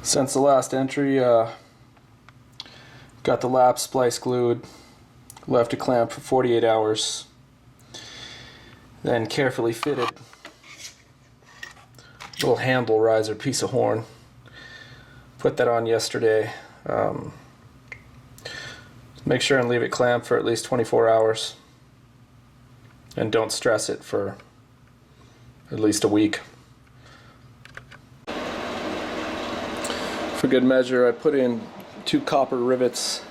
Since the last entry, got the lap splice glued, left a clamp for 48 hours, then carefully fitted little handle riser piece of horn. Put that on yesterday. Make sure and leave it clamped for at least 24 hours, and don't stress it for at least a week. For good measure, I put in 2 copper rivets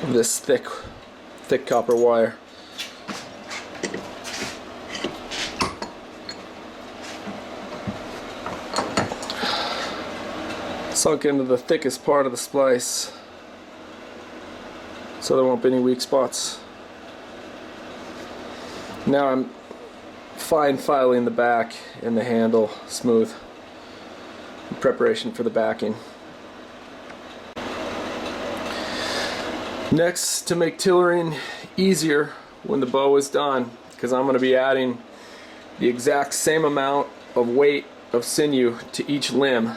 of this thick copper wire. Sunk into the thickest part of the splice so there won't be any weak spots. Now I'm fine filing the back and the handle smooth in preparation for the backing. Next, to make tillering easier when the bow is done, because I'm going to be adding the exact same amount of weight of sinew to each limb.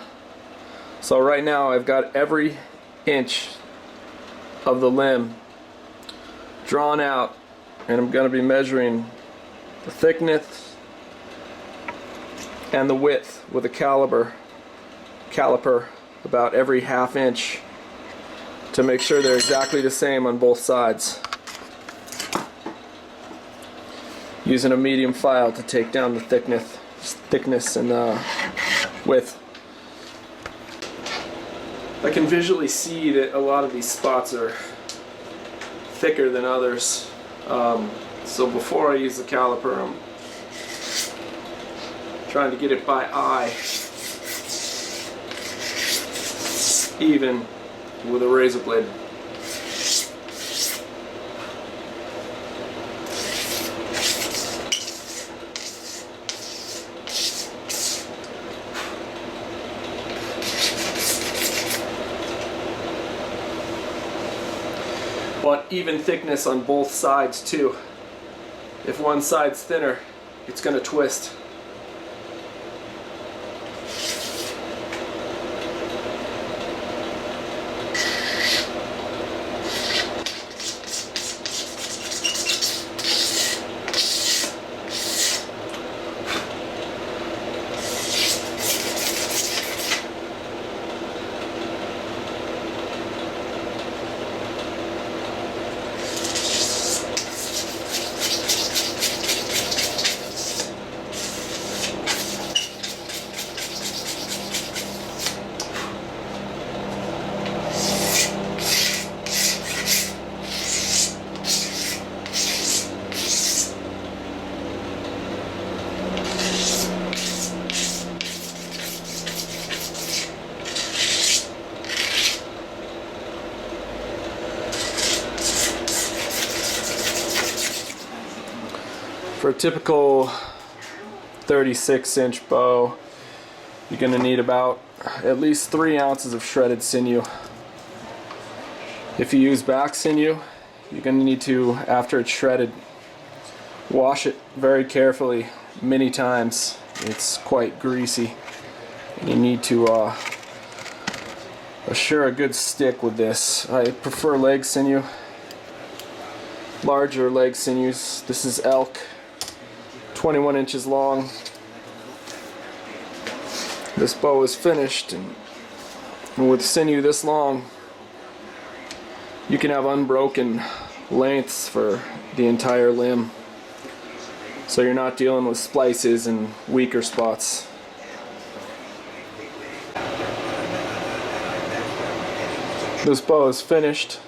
So right now I've got every inch of the limb drawn out, and I'm going to be measuring the thickness and the width with a caliper about every ½ inch to make sure they're exactly the same on both sides. Using a medium file to take down the thickness and width. I can visually see that a lot of these spots are thicker than others. So before I use the caliper, I'm trying to get it by eye, even with a razor blade. Want even thickness on both sides too. If one side's thinner, it's going to twist. For a typical 36-inch bow, you're going to need about at least 3 ounces of shredded sinew. If you use back sinew, you're going to need to, after it's shredded, wash it very carefully many times. It's quite greasy. You need to assure a good stick with this. I prefer leg sinew, larger leg sinews. This is elk, 21 inches long. This bow is finished, and with sinew this long, you can have unbroken lengths for the entire limb, so you're not dealing with splices and weaker spots. This bow is finished,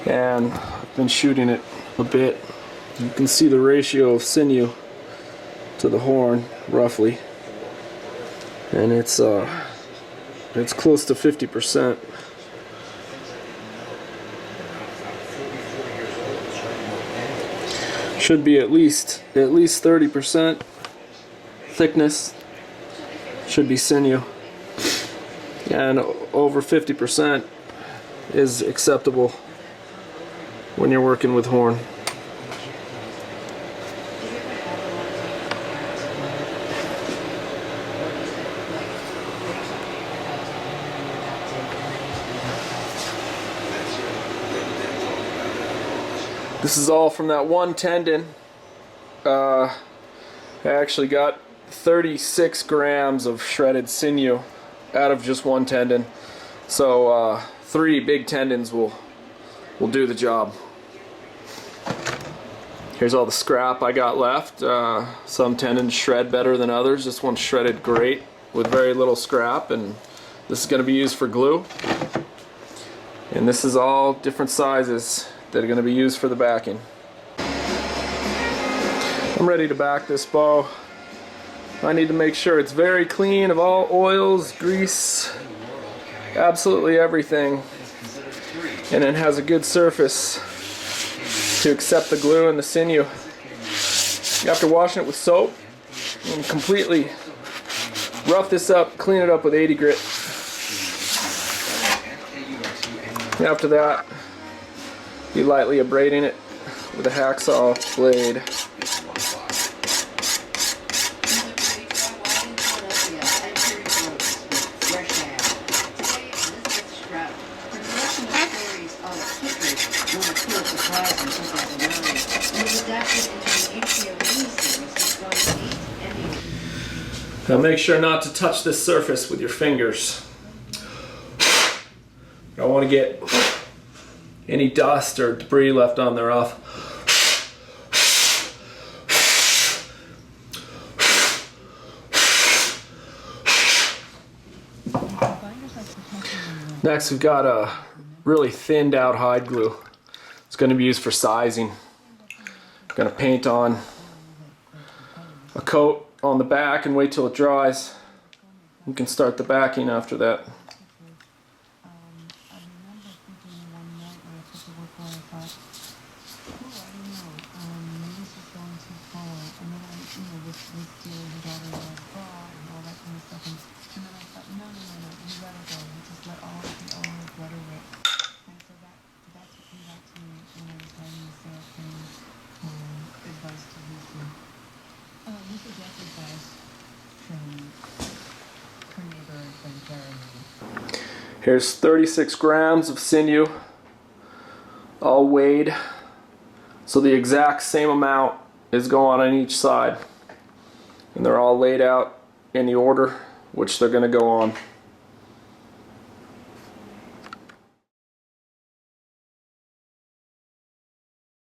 and I've been shooting it a bit. You can see the ratio of sinew to the horn, roughly, and it's close to 50%. Should be at least 30% thickness should be sinew, and over 50% is acceptable when you're working with horn. This is all from that one tendon. I actually got 36 grams of shredded sinew out of just one tendon. So 3 big tendons will do the job. Here's all the scrap I got left. Some tendons shred better than others. This one's shredded great with very little scrap, and this is going to be used for glue. And this is all different sizes that are going to be used for the backing. I'm ready to back this bow. I need to make sure it's very clean of all oils, grease, absolutely everything, and then has a good surface to accept the glue and the sinew. After washing it with soap, and completely rough this up, clean it up with 80 grit. After that, be lightly abrading it with a hacksaw blade. Now make sure not to touch this surface with your fingers. You don't want to get any dust or debris left on there off. Next we've got a really thinned out hide glue. It's going to be used for sizing. I'm going to paint on a coat on the back and wait till it dries. You can start the backing after that. Here's 36 grams of sinew, all weighed, so the exact same amount is going on each side, and they're all laid out in the order which they're going to go on.